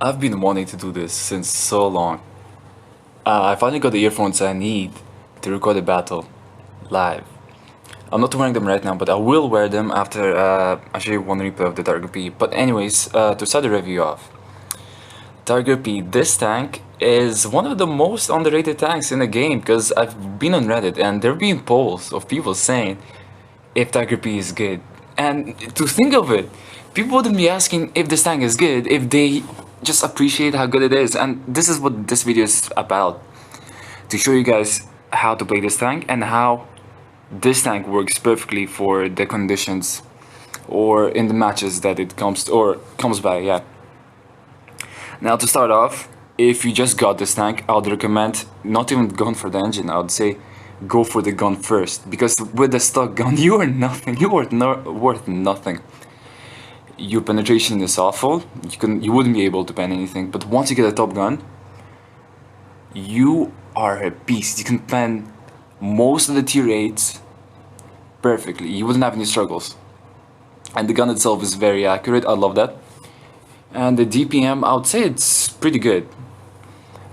I've been wanting to do this since so long. I finally got the earphones I need to record a battle live. I'm not wearing them right now, but I will wear them after I show you one replay of the Tiger P. But anyways, to start the review off, Tiger P, this tank is one of the most underrated tanks in the game because I've been on Reddit and there have been polls of people saying if Tiger P is good. And to think of it, people wouldn't be asking if this tank is good if they just appreciate how good it is. And this is what this video is about, to show you guys how to play this tank and how this tank works perfectly for the conditions or in the matches that it comes by. Yeah. Now to start off, if you just got this tank, I would recommend not even going for the engine. I would say go for the gun first, because with the stock gun you are nothing. You are worth nothing. Your penetration is awful. You wouldn't be able to pen anything. But once you get a top gun, you are a beast. You can pen most of the tier 8s perfectly. You wouldn't have any struggles. And the gun itself is very accurate. I love that. And the DPM, I would say it's pretty good.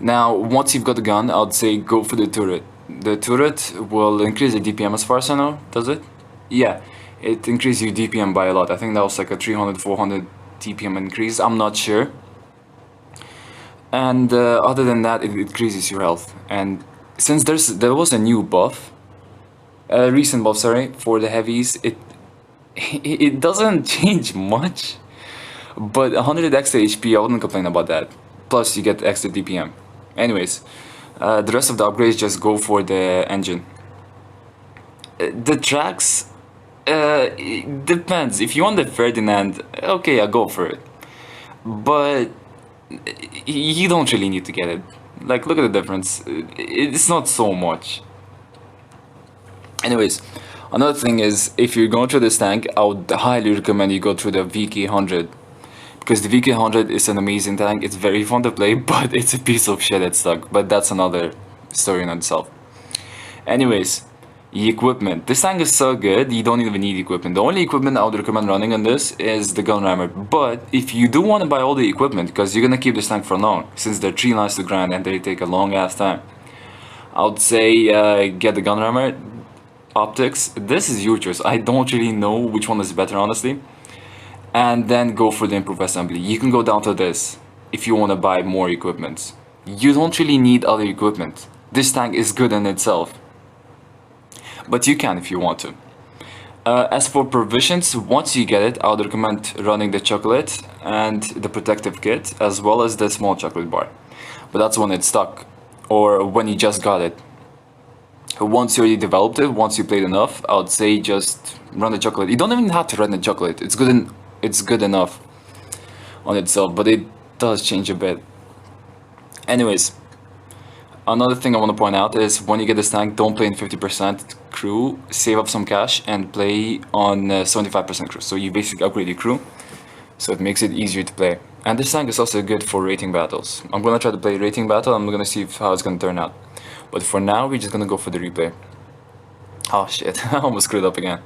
Now, once you've got the gun, I would say go for the turret. The turret will increase the DPM as far as I know, does it? Yeah, it increases your DPM by a lot. I think that was like a 300, 400 DPM increase, I'm not sure. And other than that, it increases your health. And since there was a new buff, a recent buff, sorry, for the heavies, it doesn't change much. But 100 extra HP, I wouldn't complain about that. Plus, you get extra DPM. Anyways, the rest of the upgrades just go for the engine. The tracks, it depends. If you want the Ferdinand, okay, I'll go for it. But you don't really need to get it. Like, look at the difference. It's not so much. Anyways, another thing is, if you're going through this tank, I would highly recommend you go through the VK100. Because the VK100 is an amazing tank. It's very fun to play, but it's a piece of shit at stuck. But that's another story in itself. Anyways, the equipment. This tank is so good, you don't even need equipment. The only equipment I would recommend running on this is the gun rammer. But if you do want to buy all the equipment, because you're gonna keep this tank for long, since they're 3 lines to grind and they take a long ass time, I would say get the gun rammer. Optics, this is your choice. I don't really know which one is better, honestly. And then go for the improved assembly. You can go down to this if you want to buy more equipment. You don't really need other equipment. This tank is good in itself, but you can if you want to. As for provisions, once you get it, I would recommend running the chocolate and the protective kit, as well as the small chocolate bar. But that's when it's stuck, or when you just got it. Once you already developed it, once you played enough, I would say just run the chocolate. You don't even have to run the chocolate. It's good enough on itself, but it does change a bit. Anyways, another thing I want to point out is when you get this tank, don't play in 50% crew, save up some cash and play on 75% crew. So you basically upgrade your crew, so it makes it easier to play. And this tank is also good for rating battles. I'm gonna try to play rating battle. I'm gonna see how it's gonna turn out. But for now, we're just gonna go for the replay. Oh shit, I almost screwed up again.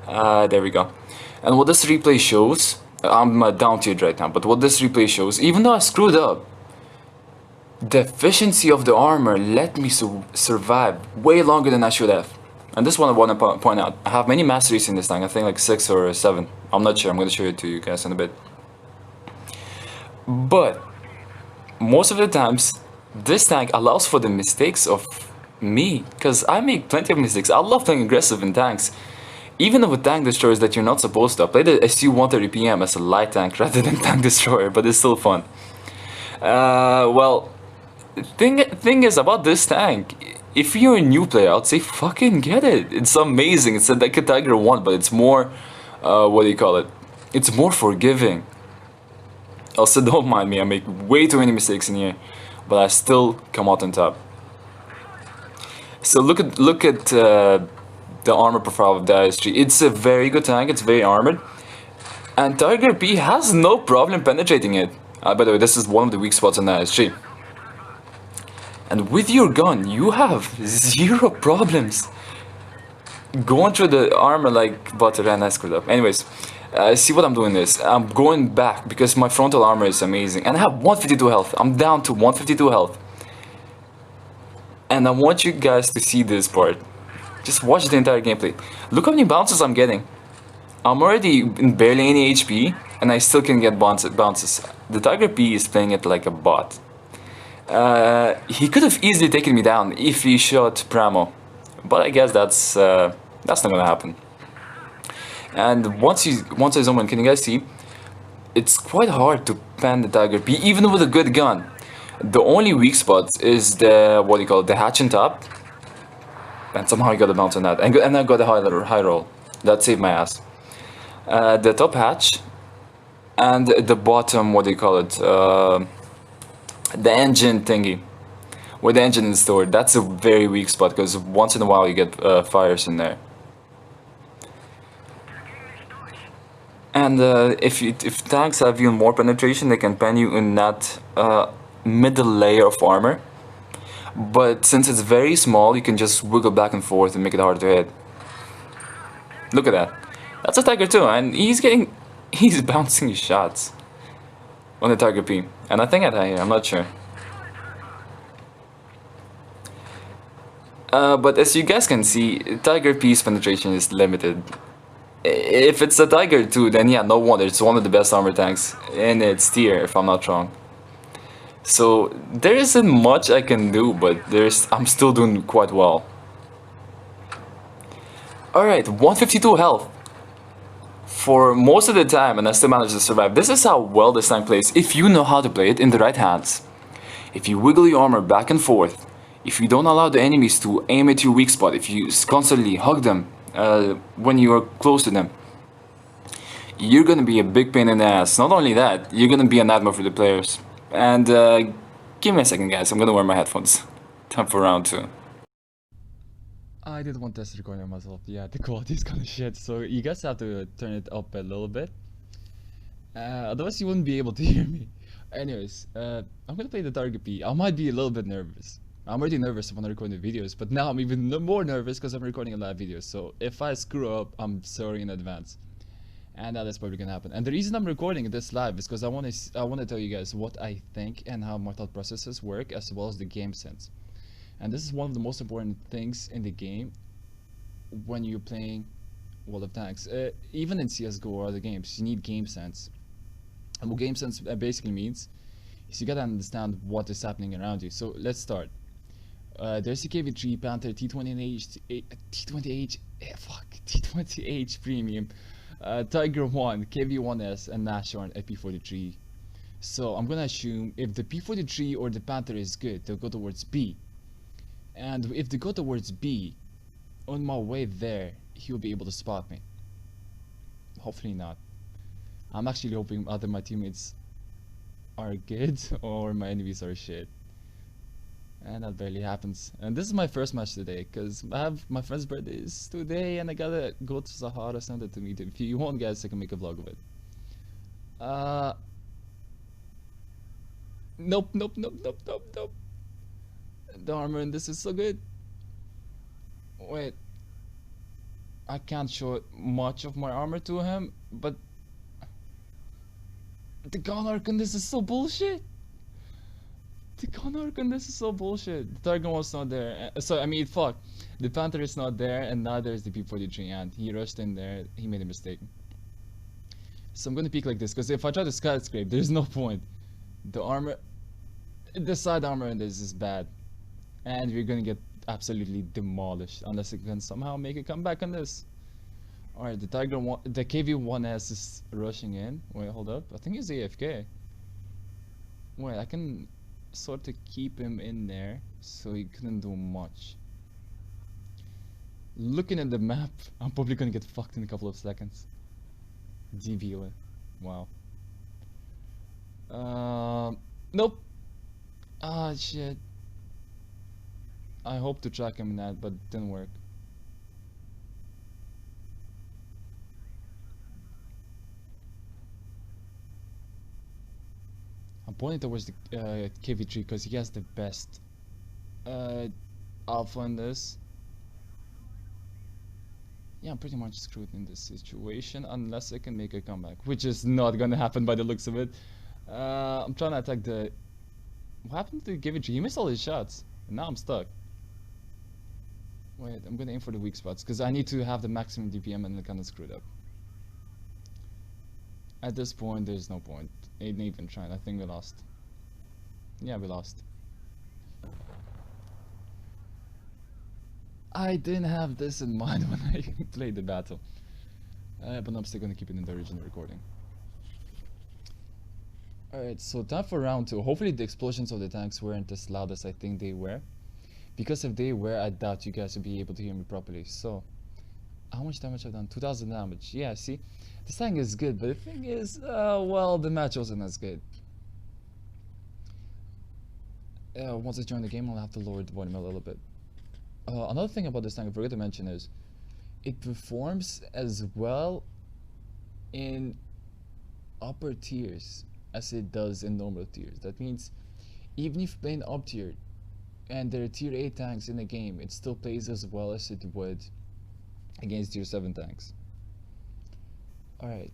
There we go. And what this replay shows, I'm down tiered right now, but what this replay shows, even though I screwed up, the efficiency of the armor let me survive way longer than I should have. And this one I want to point out. I have many masteries in this tank, I think like 6 or 7. I'm not sure, I'm going to show it to you guys in a bit. But most of the times, this tank allows for the mistakes of me, because I make plenty of mistakes. I love playing aggressive in tanks. Even with tank destroyers that you're not supposed to. I play the SU-130 PM as a light tank rather than tank destroyer, but it's still fun. Well, thing is about this tank, if you're a new player, I'd say fucking get it. It's amazing. It's like a Tiger 1, but it's more, what do you call it? It's more forgiving. Also, don't mind me, I make way too many mistakes in here, but I still come out on top. So look at the armor profile of the IS-3. It's a very good tank, it's very armored. And Tiger P has no problem penetrating it. By the way, this is one of the weak spots on the IS-3. And with your gun, you have 0 problems going through the armor like butter, and I screwed up. Anyways, See what I'm doing this. I'm going back because my frontal armor is amazing. And I have 152 health. I'm down to 152 health. And I want you guys to see this part. Just watch the entire gameplay. Look how many bounces I'm getting. I'm already in barely any HP, and I still can get bounces. The Tiger P is playing it like a bot. He could have easily taken me down if he shot Pramo. But I guess that's not gonna happen. And once I zoom in, can you guys see? It's quite hard to pan the Tiger P, even with a good gun. The only weak spot is the, what do you call it, the hatch on top. And somehow I got a bounce on that. And I got a high roll. That saved my ass. The top hatch and the bottom, what do you call it, the engine thingy, where the engine is stored. That's a very weak spot because once in a while you get fires in there. And if tanks have even more penetration, they can pen you in that middle layer of armor. But since it's very small, you can just wiggle back and forth and make it hard to hit. Look at that. That's a Tiger too, and he's bouncing his shots on the Tiger P. And I think I die here, I'm not sure. But as you guys can see, Tiger P's penetration is limited. If it's a Tiger 2, then yeah, no wonder. It's one of the best armor tanks in its tier, if I'm not wrong. So there isn't much I can do, but I'm still doing quite well. Alright, 152 health. For most of the time, and I still managed to survive. This is how well this tank plays, if you know how to play it in the right hands. If you wiggle your armor back and forth, if you don't allow the enemies to aim at your weak spot, if you constantly hug them when you are close to them, you're gonna be a big pain in the ass. Not only that, you're gonna be a nightmare for the players. And give me a second, guys. I'm gonna wear my headphones. Time for round 2. I did one test recording of myself. Yeah, the quality is kind of shit, so you guys have to turn it up a little bit. Otherwise you wouldn't be able to hear me. Anyways, I'm gonna play the Tiger P. I might be a little bit nervous. I'm already nervous when I record the videos, but now I'm even more nervous because I'm recording a live video. So if I screw up, I'm sorry in advance. And that is probably gonna happen. And the reason I'm recording this live is because I want to tell you guys what I think and how my thought processes work, as well as the game sense. And this is one of the most important things in the game when you're playing World of Tanks. Even in CSGO or other games, you need game sense. And what game sense basically means is you gotta understand what is happening around you. So let's start. There's a KV3 Panther T20H T20H Premium, Tiger 1, KV1S, and Nashorn at P43. So I'm gonna assume if the P43 or the Panther is good, they'll go towards B. And if they go towards B, on my way there, he'll be able to spot me. Hopefully not. I'm actually hoping either my teammates are good or my enemies are shit. And that barely happens. And this is my first match today, because I have my friend's birthday is today and I gotta go to Sahara Center to meet him. If you want, guys, I can make a vlog of it. Nope. The armor in this is so good. Wait. I can't show much of my armor to him, but the gun arc in this is so bullshit. The gun arc in this is so bullshit. The Tiger was not there. So I mean, fuck. The Panther is not there, and neither is the P43, and he rushed in there. He made a mistake. So I'm gonna peek like this, because if I try to skyscrape, there's no point. The armor, the side armor in this is bad, and we're gonna get absolutely demolished unless it can somehow make a comeback on this. Alright, the the KV1S is rushing in. Wait, hold up. I think he's AFK. Wait, I can sort of keep him in there so he couldn't do much. Looking at the map, I'm probably gonna get fucked in a couple of seconds. DV. Wow. Nope. Ah, shit. I hope to track him in that, but it didn't work. I'm pointing towards the KV3 because he has the best alpha in this. Yeah, I'm pretty much screwed in this situation unless I can make a comeback, which is not gonna happen by the looks of it. I'm trying to attack the... What happened to give it? He missed all his shots. And now I'm stuck. Wait, I'm gonna aim for the weak spots because I need to have the maximum DPM and it kinda screwed up. At this point, there's no point. Ain't even trying. I think we lost. Yeah, we lost. I didn't have this in mind when I played the battle. But I'm still gonna keep it in the original recording. Alright, so time for round 2. Hopefully the explosions of the tanks weren't as loud as I think they were. Because if they were, I doubt you guys would be able to hear me properly. So, how much damage I've done? 2000 damage. Yeah, see? This tank is good, but the thing is, well, the match wasn't as good. Once I join the game, I'll have to lower the volume a little bit. Another thing about this tank I forgot to mention is, it performs as well in upper tiers as it does in normal tiers. That means, even if playing up tier, and there are tier 8 tanks in the game, it still plays as well as it would against tier 7 tanks. Alright.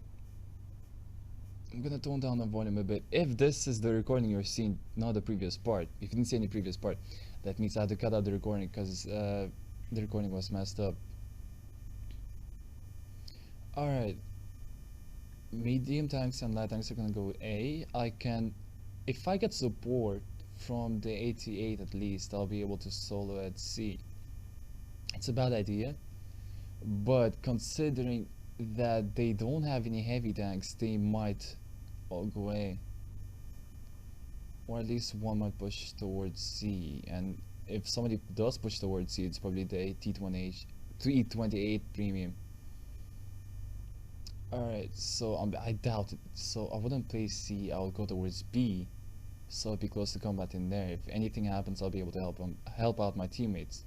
I'm gonna tone down the volume a bit. If this is the recording you're seeing, not the previous part, if you didn't see any previous part, that means I had to cut out the recording because the recording was messed up. Alright. Medium tanks and light tanks are gonna go A. I can, if I get support from the 88 at least, I'll be able to solo at C. It's a bad idea, but considering that they don't have any heavy tanks, they might all go A. Or at least one might push towards C, and if somebody does push towards C, it's probably the T28 premium. Alright, so I doubt it, so I wouldn't play C, I would go towards B, so I'll be close to combat in there. If anything happens, I'll be able to help out my teammates.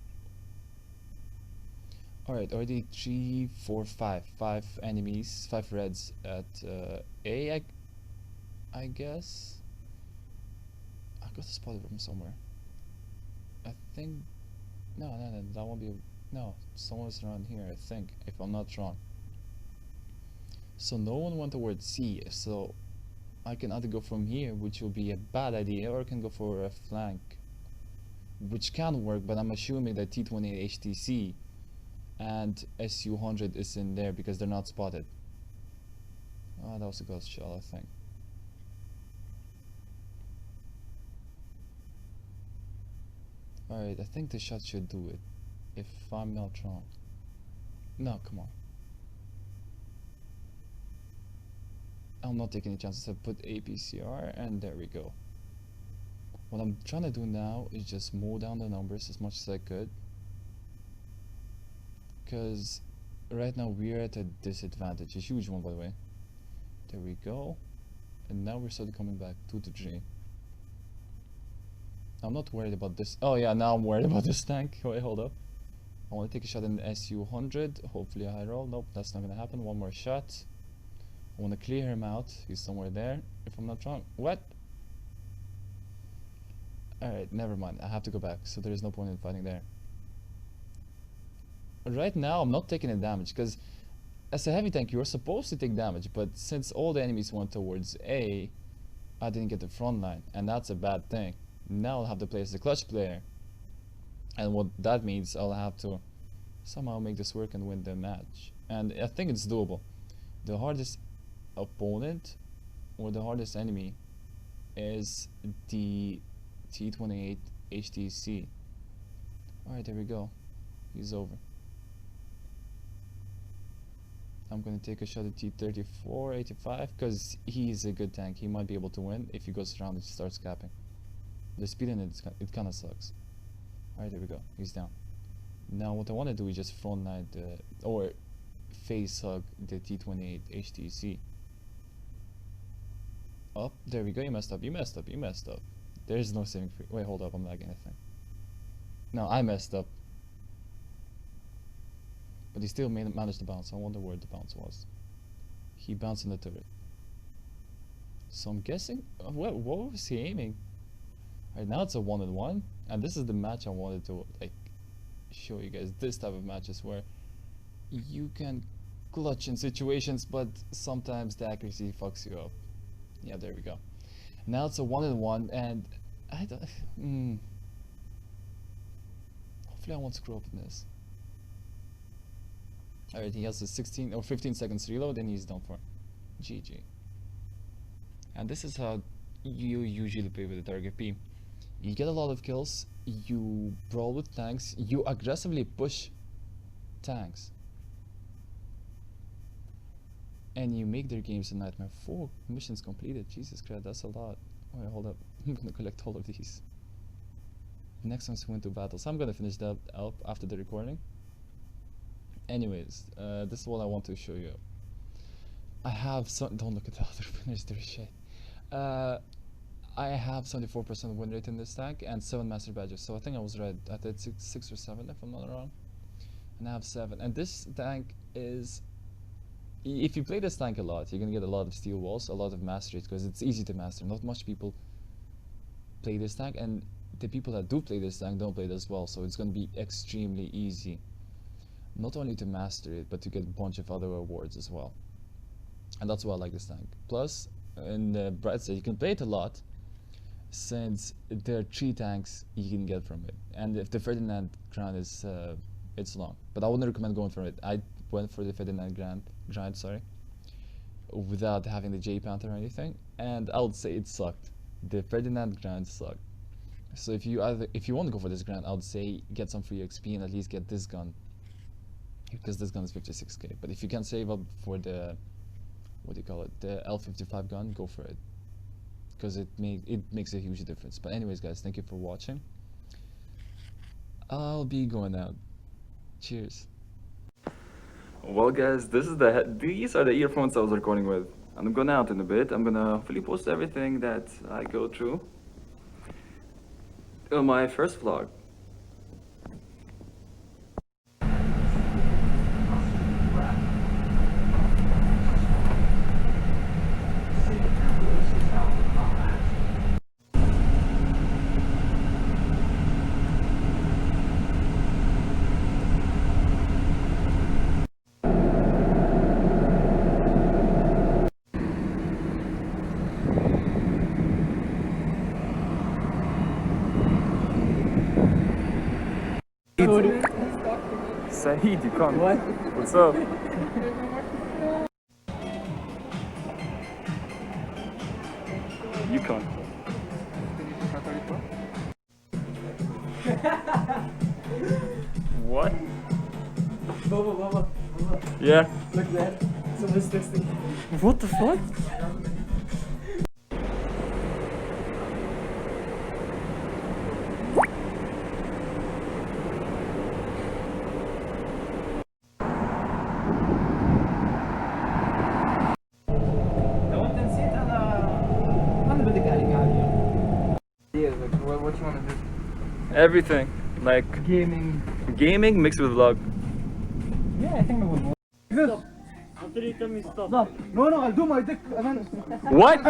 Alright, already 3, 4, 5 enemies, 5 reds at A, I guess. I got a spot from somewhere. I think, no, that won't be, no, someone's around here, I think, if I'm not wrong. So no one went towards C, so I can either go from here, which will be a bad idea, or I can go for a flank, which can work, but I'm assuming that T28 HTC and SU-100 is in there because they're not spotted. Oh, that was a ghost shell, I think. Alright, I think the shot should do it, if I'm not wrong. No, come on. I'm not taking any chances. I put APCR and there we go. What I'm trying to do now is just mow down the numbers as much as I could, because right now we're at a disadvantage, a huge one by the way. There we go. And now we're sort of coming back 2 to 3. I'm not worried about this. Oh yeah, now I'm worried about this tank. Wait, hold up. I want to take a shot in the SU-100. Hopefully a high roll. Nope, that's not gonna happen. One more shot. I want to clear him out. He's somewhere there, if I'm not wrong. What? Alright, never mind. I have to go back, so there is no point in fighting there. Right now, I'm not taking any damage, because as a heavy tank, you're supposed to take damage, but since all the enemies went towards A, I didn't get the front line, and that's a bad thing. Now I'll have to play as a clutch player. And what that means, I'll have to somehow make this work and win the match. And I think it's doable. The hardest opponent or the hardest enemy is the T28 HTC. Alright, there we go. He's over. I'm gonna take a shot at T34 85 because he's a good tank. He might be able to win if he goes around and starts capping. The speed in it kinda sucks. Alright, there we go. He's down. Now what I want to do is just front line or face hug the T28 HTC. Up, there we go. You messed up. You messed up. You messed up. There's no saving free. Wait, hold up. I'm lagging. I think. No, I messed up. But he still managed to bounce. I wonder where the bounce was. He bounced in the turret. So I'm guessing. What was he aiming? Right now it's a 1-on-1, and this is the match I wanted to like show you guys. This type of matches where you can clutch in situations, but sometimes the accuracy fucks you up. Yeah, there we go. Now it's a 1-on-1, and I don't. Hopefully, I won't screw up in this. Alright, he has a 16 or 15 seconds reload, and he's done for. GG. And this is how you usually play with the target P. You get a lot of kills, you brawl with tanks, you aggressively push tanks, and you make their games a nightmare. 4 missions completed. Jesus Christ, that's a lot. Wait, hold up. I'm gonna collect all of these. Next one's win 2 battles. I'm gonna finish that up after the recording. Anyways, this is what I want to show you. I have some. Don't look at the other finished their shit. I have 74% win rate in this tank and 7 master badges. So I think I was right. I did 6 or 7 if I'm not wrong. And I have 7. And this tank is. If you play this tank a lot, you're gonna get a lot of steel walls, a lot of mastery, because it's easy to master. Not much people play this tank, and the people that do play this tank don't play it as well. So it's gonna be extremely easy, not only to master it, but to get a bunch of other awards as well. And that's why I like this tank. Plus, in the bright side, you can play it a lot, since there are 3 tanks you can get from it. And if the Ferdinand grind is, it's long, but I wouldn't recommend going for it. I went for the Ferdinand grind, sorry, without having the J Panther or anything, and I would say it sucked. The Ferdinand grind sucked. So if you want to go for this grind, I would say get some free XP and at least get this gun, because this gun is 56k. But if you can save up for the, what do you call it, the L55 gun, go for it, because it makes a huge difference. But anyways, guys, thank you for watching. I'll be going out. Cheers. Well, guys, these are the earphones I was recording with. And I'm going out in a bit. I'm gonna fully post everything that I go through on my first vlog. Saeed, you can't. What? What's up? You can't. What? Baba. Yeah. Look there. Someone's texting. What the fuck? What you want to do? Everything. Like gaming mixed with vlog. Yeah, I think it would work. Stop. After you tell me stop. No, I'll do my dick. What?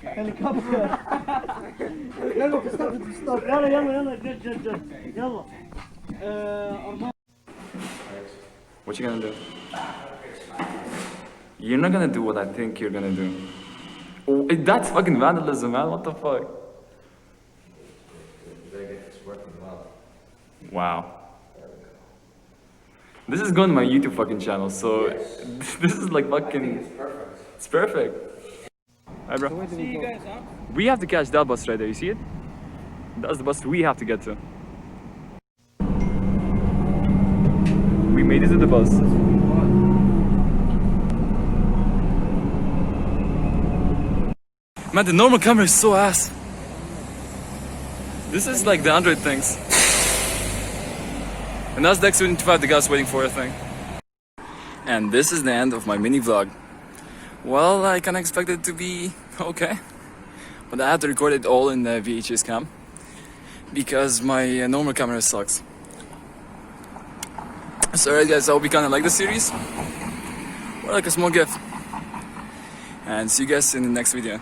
Helicopter. يلا stop. يلا جد. يلا. What you gonna do? You're not gonna do what I think you're gonna do. Oh, that's fucking vandalism, man. What the fuck? Wow. This is going to my YouTube fucking channel, so this is like fucking. It's perfect. Alright, bro. See you guys, huh? We have to catch that bus right there. You see it? That's the bus we have to get to. We made it to the bus. Man, the normal camera is so ass. This is like the Android things. And that's the X75 the guy's waiting for, I think. And this is the end of my mini vlog. Well, I kinda expected it to be okay, but I had to record it all in the VHS cam because my normal camera sucks. So alright guys, I hope you kinda like the series, or like a small gift. And see you guys in the next video.